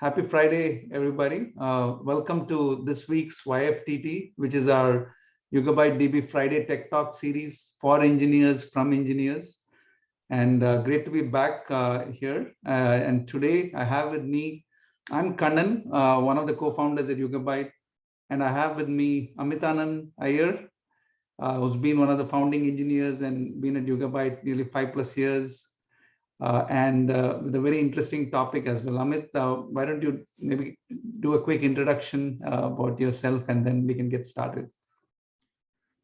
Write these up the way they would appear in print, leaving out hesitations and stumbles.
Happy Friday, everybody. Welcome to this week's YFTT, which is our YugabyteDB Friday Tech Talk series for engineers, from engineers. And great to be back here. And today I have with me, I'm Kannan, one of the co-founders at Yugabyte. And I have with me Amitanand, Aiyer, who's been one of the founding engineers and been at Yugabyte nearly 5+ years. With a very interesting topic as well. Amit, why don't you maybe do a quick introduction about yourself and then we can get started.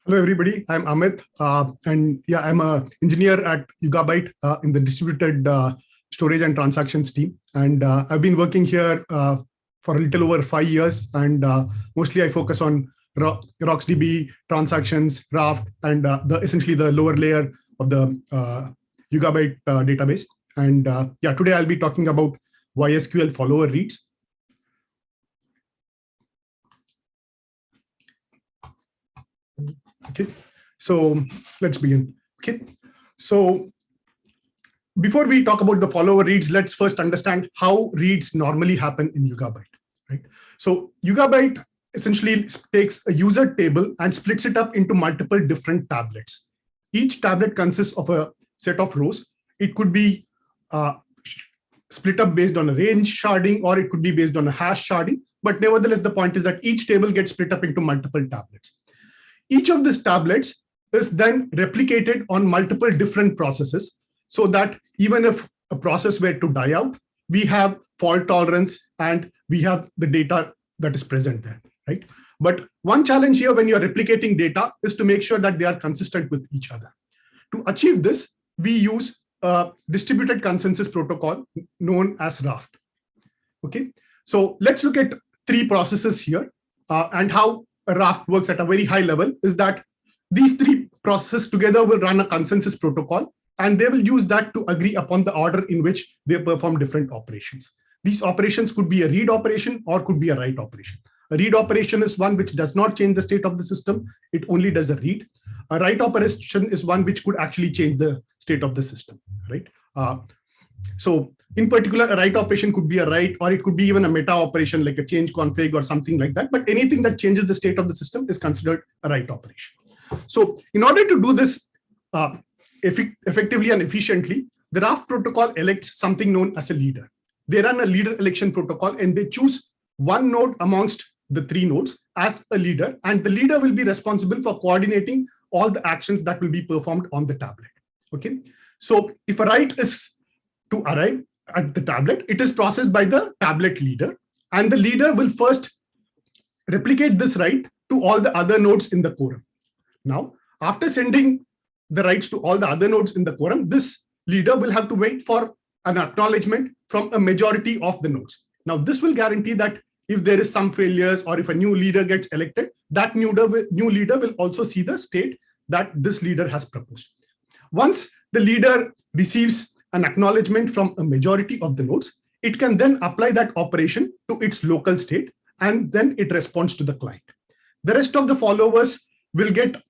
Hello, everybody. I'm Amit. I'm an engineer at Yugabyte in the distributed storage and transactions team. And I've been working here for a little over 5 years. And mostly I focus on RocksDB, transactions, Raft, and essentially the lower layer of the Yugabyte database. And today I'll be talking about YSQL follower reads. Okay, so let's begin. Okay, so before we talk about the follower reads, let's first understand how reads normally happen in Yugabyte, right? So Yugabyte essentially takes a user table and splits it up into multiple different tablets. Each tablet consists of a set of rows. It could be split up based on a range sharding, or it could be based on a hash sharding. But nevertheless, the point is that each table gets split up into multiple tablets. Each of these tablets is then replicated on multiple different processes, so that even if a process were to die out, we have fault tolerance and we have the data that is present there, right? But one challenge here when you're replicating data is to make sure that they are consistent with each other. To achieve this, we use a distributed consensus protocol known as Raft. Okay, so let's look at 3 processes here and how a Raft works at a very high level is that these 3 processes together will run a consensus protocol, and they will use that to agree upon the order in which they perform different operations. These operations could be a read operation or could be a write operation. A read operation is one which does not change the state of the system. It only does a read. A write operation is one which could actually change the state of the system, right? So in particular, a write operation could be a write, or it could be even a meta operation like a change config or something like that. But anything that changes the state of the system is considered a write operation. So in order to do this effectively and efficiently, the Raft protocol elects something known as a leader. They run a leader election protocol and they choose one node amongst the 3 nodes as a leader, and the leader will be responsible for coordinating all the actions that will be performed on the tablet. Okay, so if a write is to arrive at the tablet, it is processed by the tablet leader, and the leader will first replicate this write to all the other nodes in the quorum. Now, after sending the writes to all the other nodes in the quorum, this leader will have to wait for an acknowledgement from a majority of the nodes. Now, this will guarantee that if there is some failures or if a new leader gets elected, that new leader will also see the state that this leader has proposed. Once the leader receives an acknowledgement from a majority of the nodes, it can then apply that operation to its local state, and then it responds to the client. The rest of the followers will get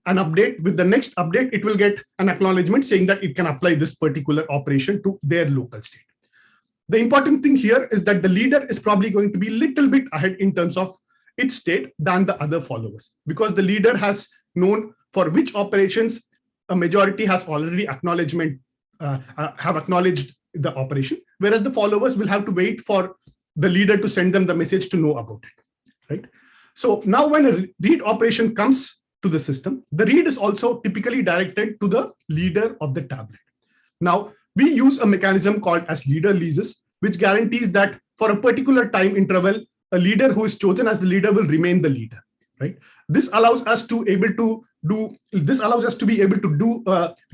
an update. With the next update, it will get an acknowledgement saying that it can apply this particular operation to their local state. The important thing here is that the leader is probably going to be a little bit ahead in terms of its state than the other followers, because the leader has known for which operations a majority has already have acknowledged the operation, whereas the followers will have to wait for the leader to send them the message to know about it, right? So now when a read operation comes to the system, the read is also typically directed to the leader of the tablet. Now, we use a mechanism called as leader leases, which guarantees that for a particular time interval, a leader who is chosen as the leader will remain the leader, right? This allows us to be able to do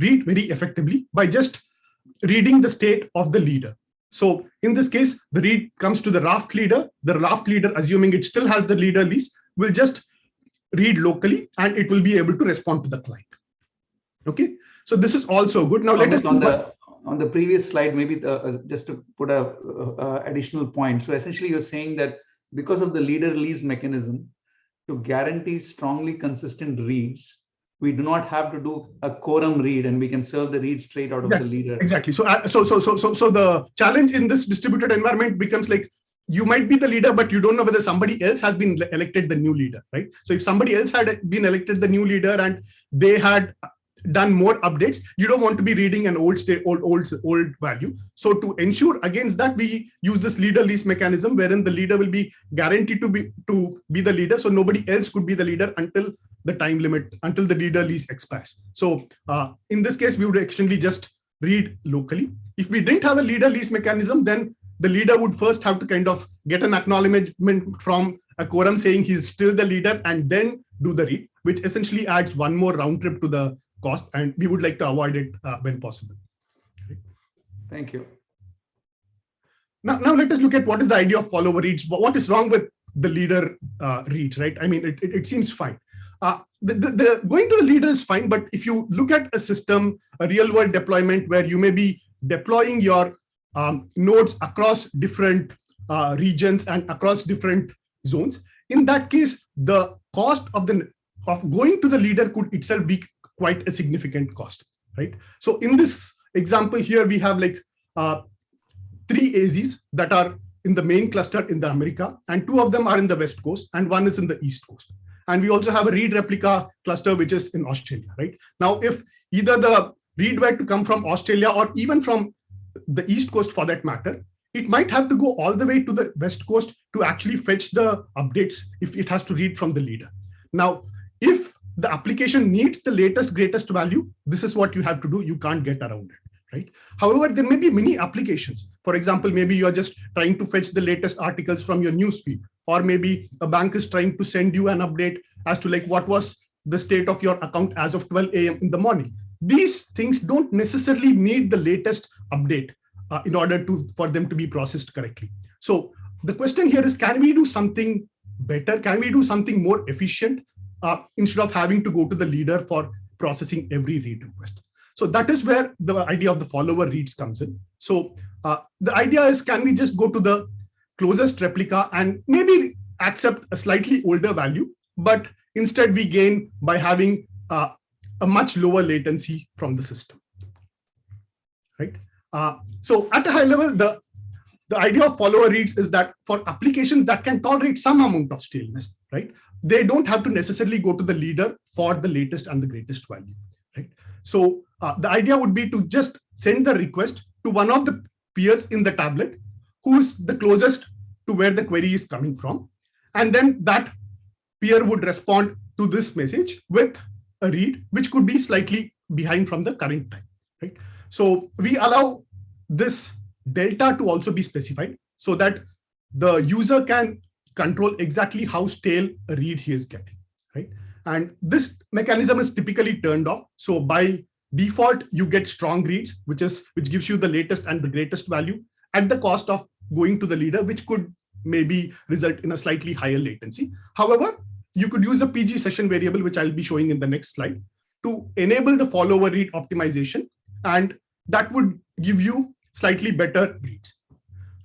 read very effectively by just reading the state of the leader. So in this case, the read comes to the Raft leader. The Raft leader, assuming it still has the leader lease, will just read locally and it will be able to respond to the client. Okay, so this is also good. Now let us on the previous slide, maybe just to put a additional point. So essentially, you're saying that because of the leader release mechanism, to guarantee strongly consistent reads, we do not have to do a quorum read, and we can serve the read straight out of the leader. Exactly. So the challenge in this distributed environment becomes like you might be the leader, but you don't know whether somebody else has been elected the new leader, right? So if somebody else had been elected the new leader and they had done more updates, you don't want to be reading an old value. So to ensure against that, we use this leader lease mechanism, wherein the leader will be guaranteed to be the leader. So nobody else could be the leader until the time limit, until the leader lease expires. So in this case, we would actually just read locally. If we didn't have a leader lease mechanism, then the leader would first have to kind of get an acknowledgement from a quorum saying he's still the leader and then do the read, which essentially adds one more round trip to the cost, and we would like to avoid it when possible. Thank you. Now let us look at what is the idea of follower reads. What is wrong with the leader reads, right? I mean, it seems fine. The going to the leader is fine, but if you look at a system, a real world deployment where you may be deploying your nodes across different regions and across different zones, in that case, the cost of going to the leader could itself be quite a significant cost, right? So in this example here, we have like 3 AZs that are in the main cluster in the America, and 2 of them are in the West Coast, and 1 is in the East Coast. And we also have a read replica cluster, which is in Australia, right? Now, if either the read were to come from Australia or even from the East Coast for that matter, it might have to go all the way to the West Coast to actually fetch the updates if it has to read from the leader. Now, if the application needs the latest, greatest value, this is what you have to do. You can't get around it, right? However, there may be many applications. For example, maybe you're just trying to fetch the latest articles from your newsfeed, or maybe a bank is trying to send you an update as to like what was the state of your account as of 12 a.m. in the morning. These things don't necessarily need the latest update in order for them to be processed correctly. So the question here is, can we do something better? Can we do something more efficient instead of having to go to the leader for processing every read request? So that is where the idea of the follower reads comes in. So the idea is, can we just go to the closest replica and maybe accept a slightly older value, but instead we gain by having a much lower latency from the system, right? So at a high level, the idea of follower reads is that for applications that can tolerate some amount of staleness, right, they don't have to necessarily go to the leader for the latest and the greatest value, right? So the idea would be to just send the request to one of the peers in the tablet who's the closest to where the query is coming from. And then that peer would respond to this message with a read, which could be slightly behind from the current time, right? So we allow this delta to also be specified so that the user can control exactly how stale a read he is getting, right? And this mechanism is typically turned off. So by default, you get strong reads, which gives you the latest and the greatest value at the cost of going to the leader, which could maybe result in a slightly higher latency. However, you could use a PG session variable, which I'll be showing in the next slide, to enable the follower read optimization, and that would give you slightly better reads,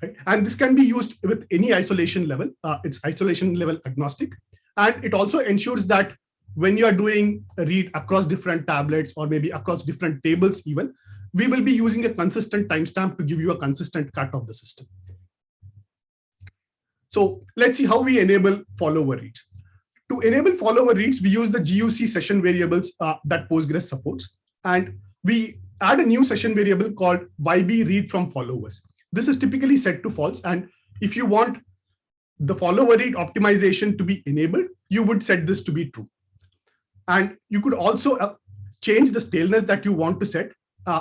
right? And this can be used with any isolation level. It's isolation level agnostic. And it also ensures that when you are doing a read across different tablets or maybe across different tables even, we will be using a consistent timestamp to give you a consistent cut of the system. So let's see how we enable follower reads. To enable follower reads, we use the GUC session variables that Postgres supports. And we add a new session variable called YB read from followers. This is typically set to false. And if you want the follower read optimization to be enabled, you would set this to be true. And you could also change the staleness that you want to set.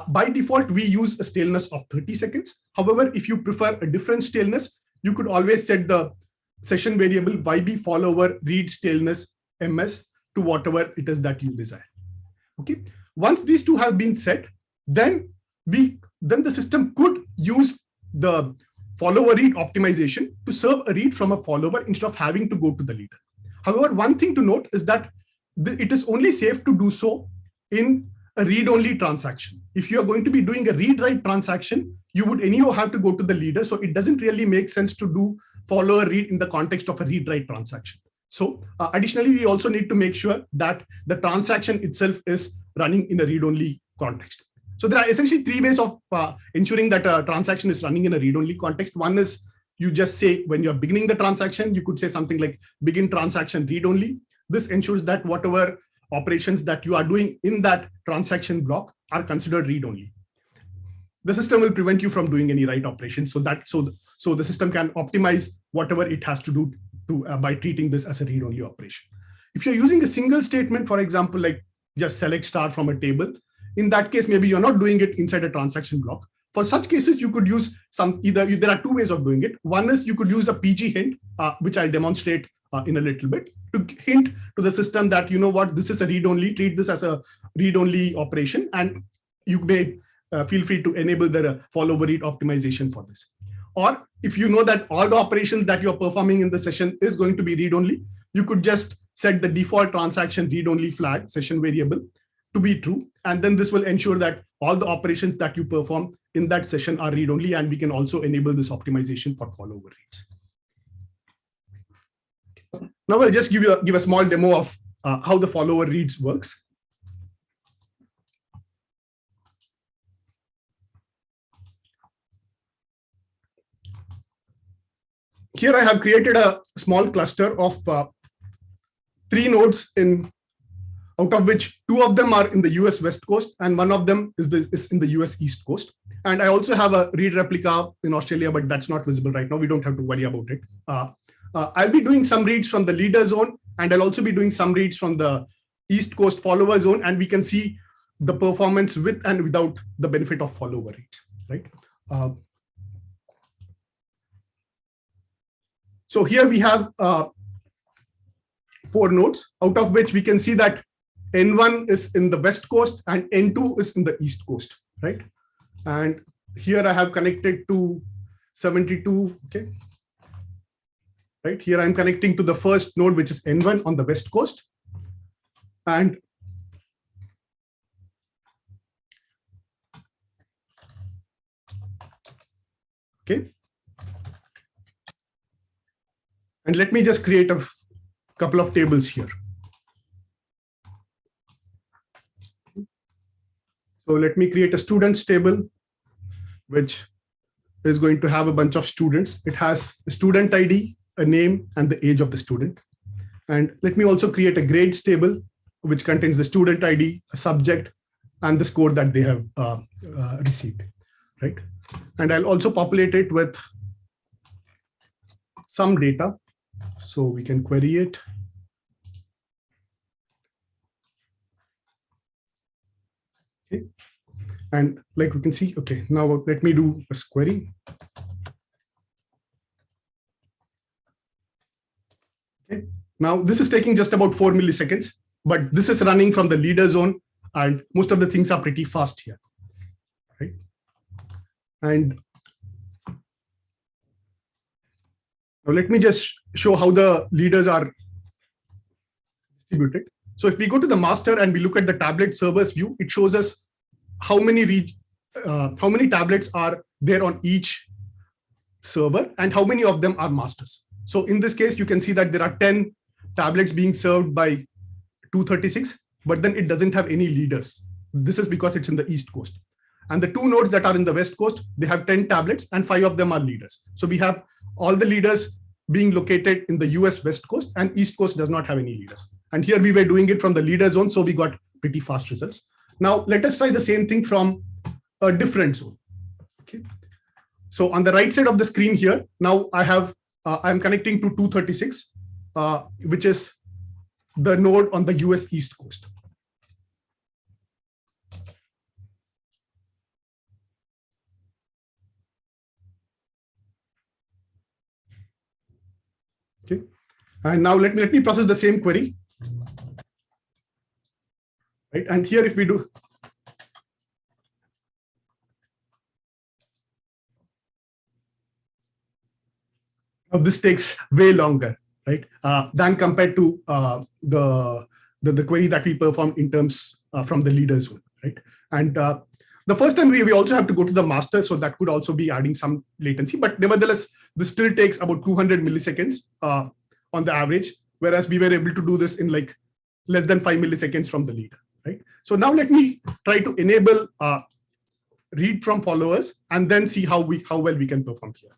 By default, we use a staleness of 30 seconds. However, if you prefer a different staleness, you could always set the session variable YB follower read staleness MS to whatever it is that you desire. Okay. Once these two have been set, then the system could use the follower read optimization to serve a read from a follower instead of having to go to the leader. However, one thing to note is that it is only safe to do so in a read-only transaction. If you are going to be doing a read-write transaction, you would anyhow have to go to the leader. So it doesn't really make sense to do follower read in the context of a read-write transaction. So additionally, we also need to make sure that the transaction itself is running in a read-only context. So there are essentially 3 ways of ensuring that a transaction is running in a read-only context. One is you just say when you're beginning the transaction, you could say something like begin transaction read only. This ensures that whatever operations that you are doing in that transaction block are considered read only. The system will prevent you from doing any write operations, so the system can optimize whatever it has to do by treating this as a read only operation. If you're using a single statement, for example, like just select star from a table, in that case, maybe you're not doing it inside a transaction block. For such cases, you could use there are two ways of doing it. One is you could use a PG hint, which I'll demonstrate in a little bit, to hint to the system that, you know what, this is a read-only, treat this as a read-only operation, and you may feel free to enable the follow read optimization for this. Or if you know that all the operations that you're performing in the session is going to be read-only, you could just set the default transaction read-only flag session variable to be true. And then this will ensure that all the operations that you perform in that session are read-only, and we can also enable this optimization for follow reads. Now I'll just give a small demo of how the follower reads works. Here I have created a small cluster of 3 nodes out of which 2 of them are in the US West Coast and 1 of them is in the US East Coast. And I also have a read replica in Australia, but that's not visible right now. We don't have to worry about it. I'll be doing some reads from the leader zone, and I'll also be doing some reads from the East Coast follower zone, and we can see the performance with and without the benefit of follower reads, right? So here we have 4 nodes, out of which we can see that N1 is in the West Coast and N2 is in the East Coast, right? And here I have connected to 72, okay? Right, here I'm connecting to the first node, which is N1 on the West Coast. And okay. And let me just create a couple of tables here. So let me create a students table, which is going to have a bunch of students. It has a student ID, a name, and the age of the student. And let me also create a grades table, which contains the student ID, a subject, and the score that they have received, right? And I'll also populate it with some data. So we can query it. Okay. And like we can see, okay, now let me do a query. Okay. Now this is taking just about 4 milliseconds, but this is running from the leader zone, and most of the things are pretty fast here, right? And now let me just show how the leaders are distributed. So if we go to the master and we look at the tablet servers view, it shows us how many tablets are there on each server and how many of them are masters. So in this case, you can see that there are 10 tablets being served by 236, but then it doesn't have any leaders. This is because it's in the East Coast. And the 2 nodes that are in the West Coast, they have 10 tablets and 5 of them are leaders. So we have all the leaders being located in the US West Coast, and East Coast does not have any leaders. And here we were doing it from the leader zone, so we got pretty fast results. Now let us try the same thing from a different zone. Okay. So on the right side of the screen here, now I'm connecting to 236, which is the node on the US East Coast. Okay. And now let me process the same query. Right. And here if we do, now this takes way longer, right, than compared to the query that we performed in terms from the leader zone, right? And the first time we also have to go to the master, so that could also be adding some latency, but nevertheless, this still takes about 200 milliseconds on the average, whereas we were able to do this in like less than 5 milliseconds from the leader, right? So now let me try to enable read from followers and then see how well we can perform here.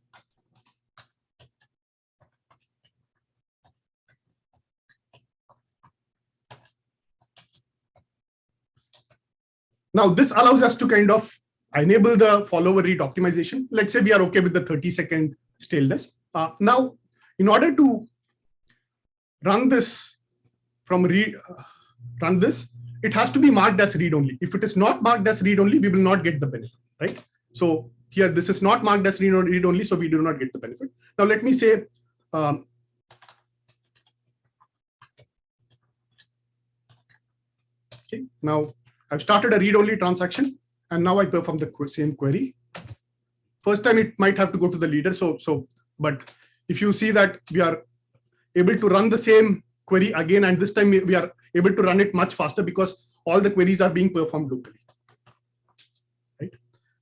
Now this allows us to kind of enable the follower read optimization. Let's say we are okay with the 30-second staleness. Now, in order to run this run this, it has to be marked as read only. If it is not marked as read only, we will not get the benefit, right? So here, this is not marked as read only, so we do not get the benefit. Now let me say, okay, now I've started a read only transaction, and now I perform the same query. First time it might have to go to the leader. But if you see that we are able to run the same query again, and this time we are able to run it much faster because all the queries are being performed locally, right?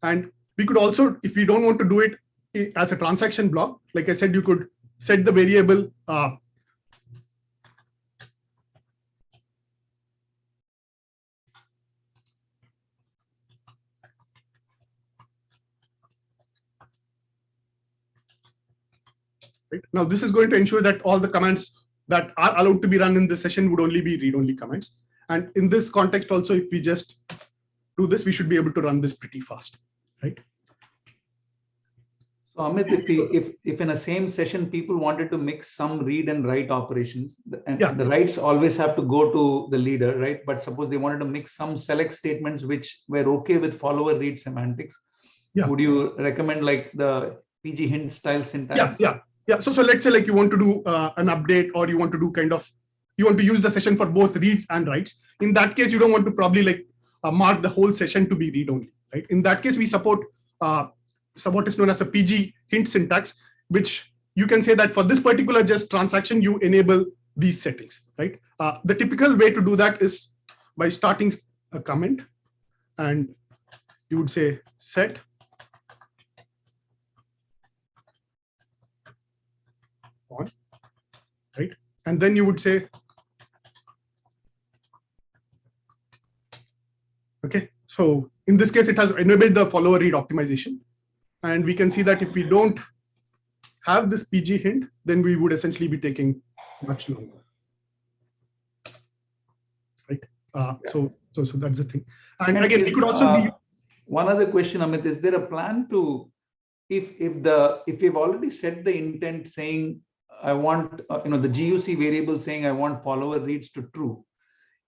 And we could also, if we don't want to do it as a transaction block, like I said, you could set the variable right? Now this is going to ensure that all the commands that are allowed to be run in this session would only be read-only commands. And in this context also, if we just do this, we should be able to run this pretty fast, right? So Amit, if in a same session people wanted to mix some read and write operations, and the writes always have to go to the leader, right? But suppose they wanted to mix some select statements which were okay with follower read semantics, would you recommend like the PG hint style syntax? Yeah. So let's say like you want to do an update, or you want to do you want to use the session for both reads and writes. In that case, you don't want to probably like mark the whole session to be read only, right? In that case, we support what is known as a PG hint syntax, which you can say that for this particular just transaction, you enable these settings, right? The typical way to do that is by starting a comment, and you would say set on, right? And then you would say, okay, so in this case, it has enabled the follower read optimization. And we can see that if we don't have this PG hint, then we would essentially be taking much longer, right? So that's the thing. And again, it could also be one other question, Amit. Is there a plan to, if we've already set the intent saying I want the GUC variable saying I want follower reads to true,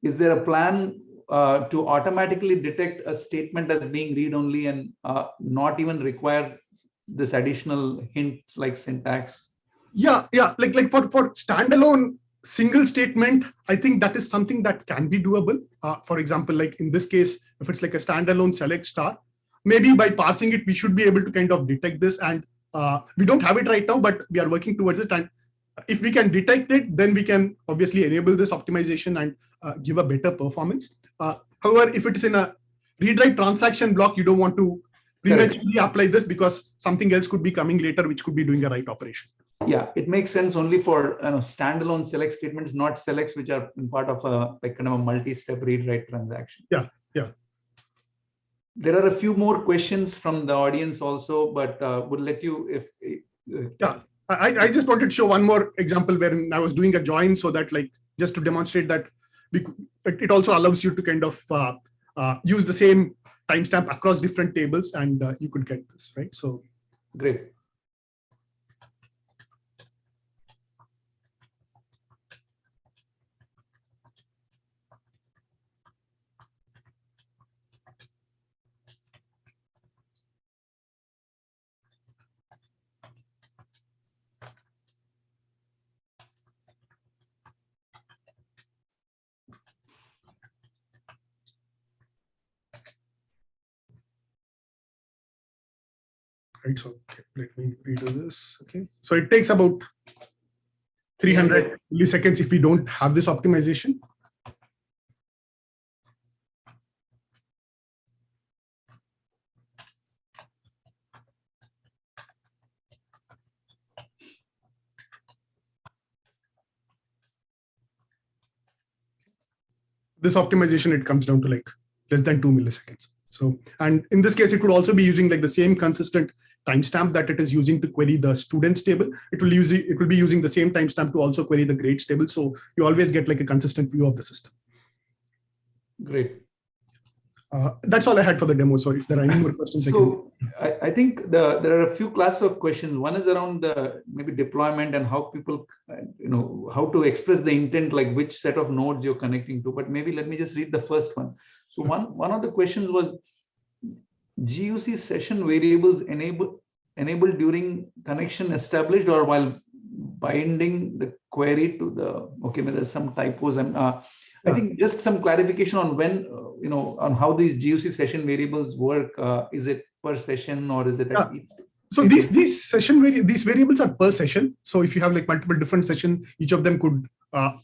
is there a plan to automatically detect a statement as being read only and not even require this additional hints like syntax? Yeah. Like for standalone single statement, I think that is something that can be doable. For example, like in this case, if it's like a standalone select star, maybe by parsing it, we should be able to kind of detect this. And we don't have it right now, but we are working towards it. And if we can detect it, then we can obviously enable this optimization and give a better performance. However, if it is in a read-write transaction block, you don't want to prematurely apply this because something else could be coming later, which could be doing a write operation. Yeah, it makes sense only for standalone select statements, not selects which are in part of a kind of a multi-step read-write transaction. Yeah. There are a few more questions from the audience also, but would let you Yeah. I just wanted to show one more example where I was doing a join, so that like just to demonstrate that it also allows you to kind of use the same timestamp across different tables, and you could get this, right? So great. Right, so okay, let me redo this. Okay, so it takes about 300 milliseconds if we don't have this optimization. This optimization, it comes down to like less than 2 milliseconds. So, and in this case, it would also be using like the same consistent timestamp that it is using to query the students table. It will be using the same timestamp to also query the grades table. So you always get like a consistent view of the system. Great. That's all I had for the demo. So if there are any more questions, so I think there are a few classes of questions. One is around the maybe deployment and how people, how to express the intent, like which set of nodes you're connecting to. But maybe let me just read the first one. So one of the questions was, GUC session variables enabled during connection established or while binding the query to the, okay, there's some typos, and I think just some clarification on when, on how these GUC session variables work. Is it per session or is it at each? So these variables are per session. So if you have like multiple different sessions, each of them could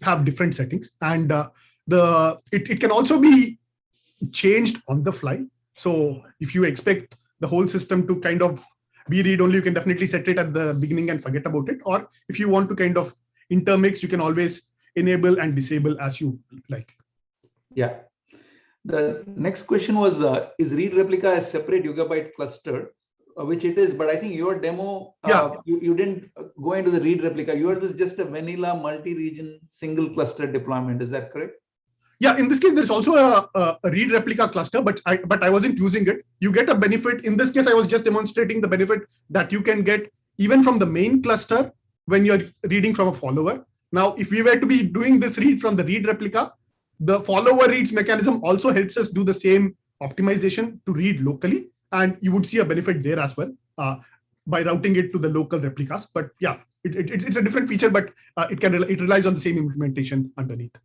have different settings, and it can also be changed on the fly. So if you expect the whole system to kind of be read-only, you can definitely set it at the beginning and forget about it. Or if you want to kind of intermix, you can always enable and disable as you like. Yeah. The next question was, is read replica a separate Yugabyte cluster? Which it is, but I think your demo, you didn't go into the read replica. Yours is just a vanilla multi-region single cluster deployment. Is that correct? Yeah, in this case, there's also a read replica cluster, but I wasn't using it. You get a benefit. In this case, I was just demonstrating the benefit that you can get even from the main cluster when you're reading from a follower. Now, if we were to be doing this read from the read replica, the follower reads mechanism also helps us do the same optimization to read locally. And you would see a benefit there as well by routing it to the local replicas. But yeah, it's a different feature, but it relies on the same implementation underneath.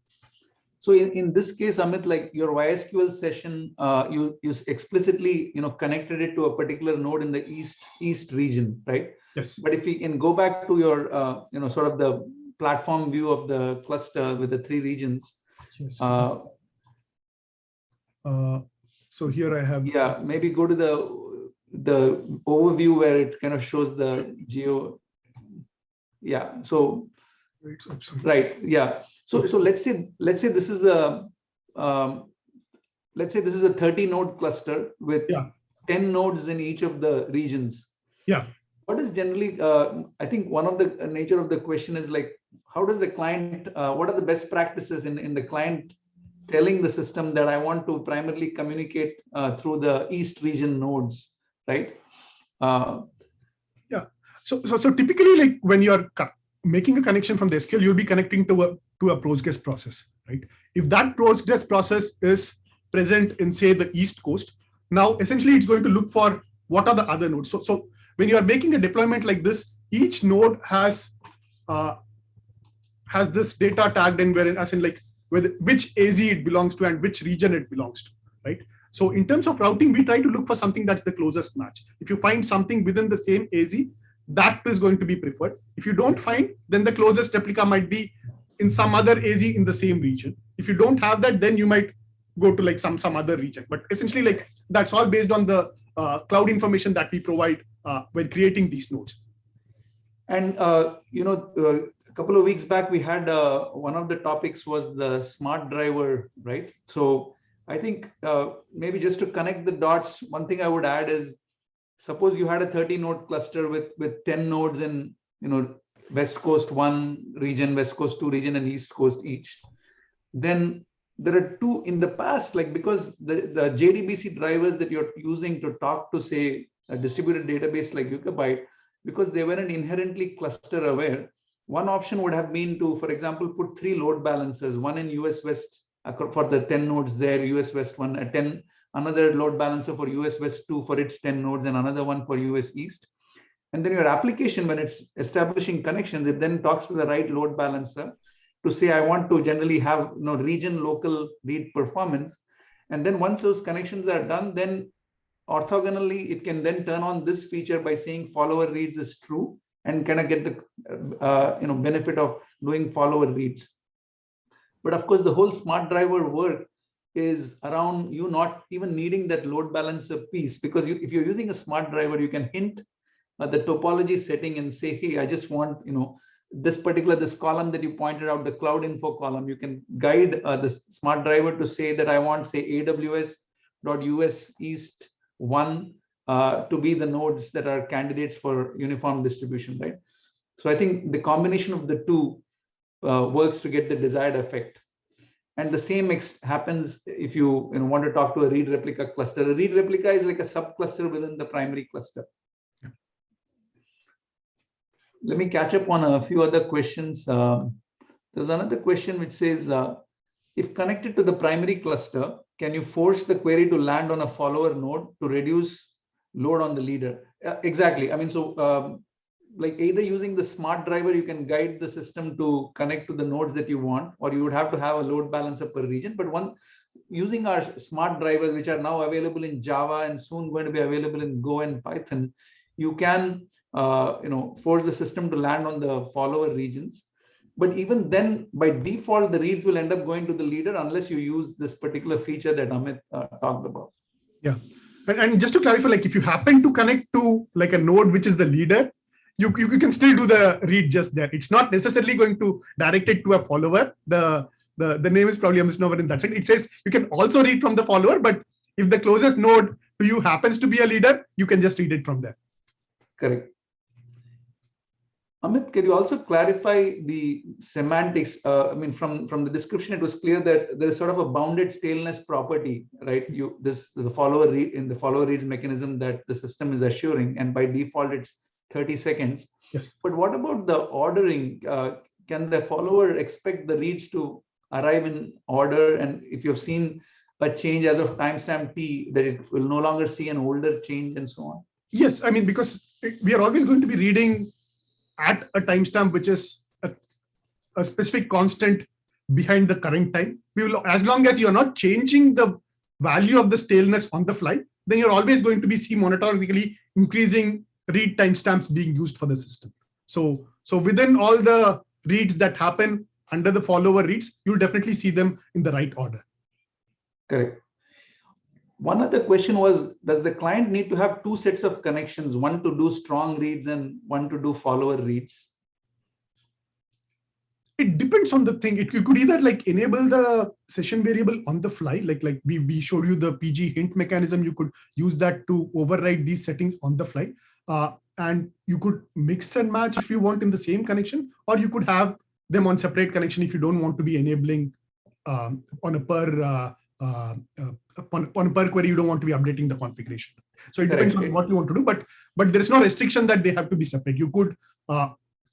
So in this case, Amit, like your YSQL session, you explicitly connected it to a particular node in the east region, right? Yes. But if we can go back to your sort of the platform view of the cluster with the three regions. Yes. So here I have. Yeah, maybe go to the overview where it kind of shows the geo. Yeah. So. Right. Yeah. So let's say this is a 30 node cluster with 10 nodes in each of the regions. Yeah. What is generally, I think one of the nature of the question is like, how does the client, what are the best practices in the client telling the system that I want to primarily communicate through the East region nodes, right? Yeah. So typically, like when you're making a connection from the SQL, you'll be connecting to a Postgres process, right? If that Postgres process is present in, say, the East Coast, now essentially it's going to look for what are the other nodes. So when you are making a deployment like this, each node has this data tagged in, wherein as in like which AZ it belongs to and which region it belongs to, right? So in terms of routing, we try to look for something that's the closest match. If you find something within the same AZ, that is going to be preferred. If you don't find, then the closest replica might be in some other AZ in the same region. If you don't have that, then you might go to like some other region. But essentially, like that's all based on the cloud information that we provide when creating these nodes. And a couple of weeks back, we had one of the topics was the smart driver, right? So I think maybe just to connect the dots, one thing I would add is, suppose you had a 30 node cluster with 10 nodes in West Coast 1 region, West Coast 2 region, and East Coast each. Then there are two in the past, like because the JDBC drivers that you're using to talk to, say, a distributed database like Yugabyte, because they weren't inherently cluster aware, one option would have been to, for example, put 3 load balancers, one in US West for the 10 nodes there, US West 1, another load balancer for US West 2 for its 10 nodes, and another one for US East. And then your application, when it's establishing connections, it then talks to the right load balancer to say, I want to generally have region local read performance. And then once those connections are done, then orthogonally, it can then turn on this feature by saying follower reads is true and kind of get the benefit of doing follower reads. But of course, the whole smart driver work is around you not even needing that load balancer piece, because if you're using a smart driver, you can hint the topology setting and say, hey, I just want this column that you pointed out, the cloud info column. You can guide the smart driver to say that I want, say, AWS.US East 1 to be the nodes that are candidates for uniform distribution, right? So I think the combination of the two works to get the desired effect. And the same happens if you, want to talk to a read replica cluster. A read replica is like a subcluster within the primary cluster. Yeah. Let me catch up on a few other questions. There's another question which says, if connected to the primary cluster, can you force the query to land on a follower node to reduce load on the leader? Exactly. I mean, so like either using the smart driver, you can guide the system to connect to the nodes that you want, or you would have to have a load balancer per region. But using our smart drivers, which are now available in Java and soon going to be available in Go and Python, you can force the system to land on the follower regions. But even then, by default, the reads will end up going to the leader unless you use this particular feature that Amit talked about. Yeah. And just to clarify, like if you happen to connect to like a node which is the leader, you can still do the read just there. It's not necessarily going to direct it to a follower. The name is probably a misnomer in that sense. It says you can also read from the follower, but if the closest node to you happens to be a leader, you can just read it from there. Correct. Amit, can you also clarify the semantics? I mean, from the description, it was clear that there is sort of a bounded staleness property, right? The follower reads mechanism that the system is assuring, and by default, it's 30 seconds. Yes. But what about the ordering? Can the follower expect the reads to arrive in order? And if you've seen a change as of timestamp T, that it will no longer see an older change and so on? Yes, I mean, because we are always going to be reading at a timestamp which is a specific constant behind the current time. We will, as long as you're not changing the value of the staleness on the fly, then you're always going to be monotonically increasing read timestamps being used for the system. So within all the reads that happen under the follower reads, you'll definitely see them in the right order. Correct. One other question was, does the client need to have two sets of connections, one to do strong reads and one to do follower reads? It depends on the thing. You could either like enable the session variable on the fly, like we showed you the PG hint mechanism. You could use that to override these settings on the fly. And you could mix and match if you want in the same connection, or you could have them on separate connection if you don't want to be enabling on a per query, you don't want to be updating the configuration. So it depends on what you want to do, but there is no restriction that they have to be separate. You could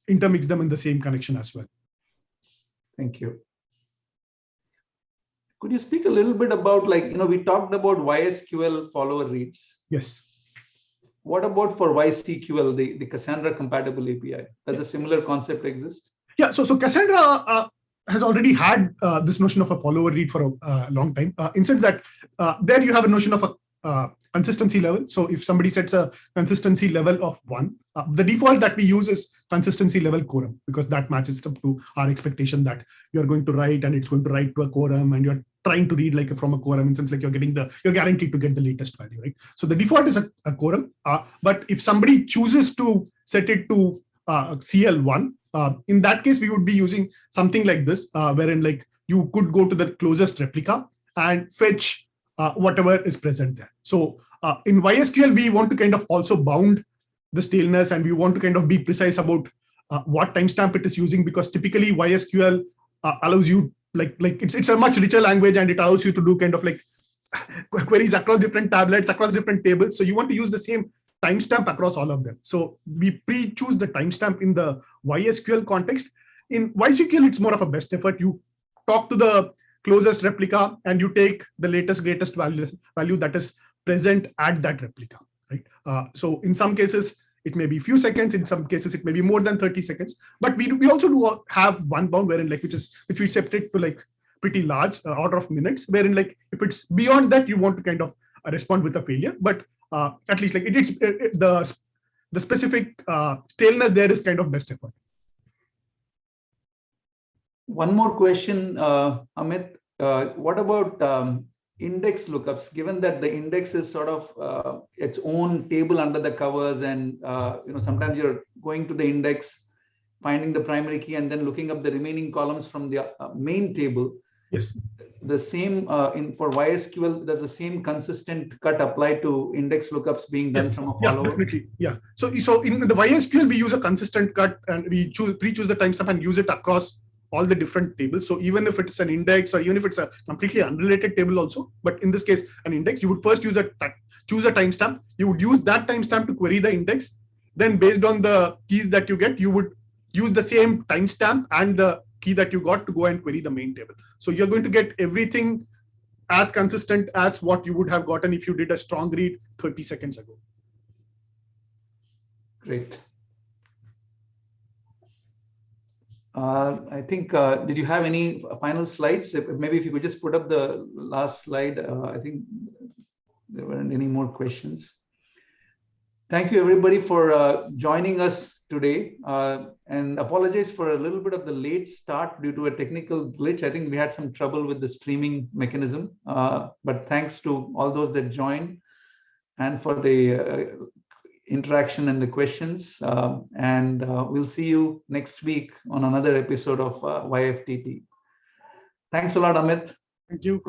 intermix them in the same connection as well. Thank you. Could you speak a little bit about, like, we talked about YSQL follower reads. Yes. What about for YSQL, the Cassandra compatible API? Does a similar concept exist? Yeah, so Cassandra has already had this notion of a follower read for a long time. In sense that there you have a notion of a consistency level. So if somebody sets a consistency level of 1, the default that we use is consistency level quorum, because that matches up to our expectation that you're going to write and it's going to write to a quorum, and you're trying to read like from a quorum, in sense like you're guaranteed to get the latest value, right? So the default is a quorum. But if somebody chooses to set it to CL1, in that case, we would be using something like this, wherein like you could go to the closest replica and fetch whatever is present there. So in YSQL, we want to kind of also bound the staleness, and we want to kind of be precise about what timestamp it is using, because typically YSQL allows you like it's a much richer language, and it allows you to do kind of like queries across different tablets, across different tables. So you want to use the same timestamp across all of them. So we pre-choose the timestamp in the YSQL context. In YSQL, it's more of a best effort. You talk to the closest replica and you take the latest, greatest value that is present at that replica, right? So in some cases, it may be a few seconds. In some cases, it may be more than 30 seconds. But we also do have one bound wherein like which we separate to like pretty large order of minutes, wherein like if it's beyond that, you want to kind of respond with a failure. But at least like the specific staleness there is kind of best effort. One more question, Amit. What about index lookups? Given that the index is sort of its own table under the covers, and sometimes you're going to the index, finding the primary key, and then looking up the remaining columns from the main table. Yes. The same for YSQL, does the same consistent cut apply to index lookups being done from a follower? Yeah, definitely. Yeah. So in the YSQL, we use a consistent cut, and we pre-choose the timestamp and use it across all the different tables. So even if it's an index or even if it's a completely unrelated table also, but in this case, an index, you would first choose a timestamp. You would use that timestamp to query the index. Then based on the keys that you get, you would use the same timestamp and the key that you got to go and query the main table. So you're going to get everything as consistent as what you would have gotten if you did a strong read 30 seconds ago. Great. I think, did you have any final slides? Maybe if you could just put up the last slide. I think there weren't any more questions. Thank you everybody for joining us today, and apologize for a little bit of the late start due to a technical glitch. I think we had some trouble with the streaming mechanism, but thanks to all those that joined and for the interaction and the questions. And we'll see you next week on another episode of YFTT. Thanks a lot, Amit. Thank you.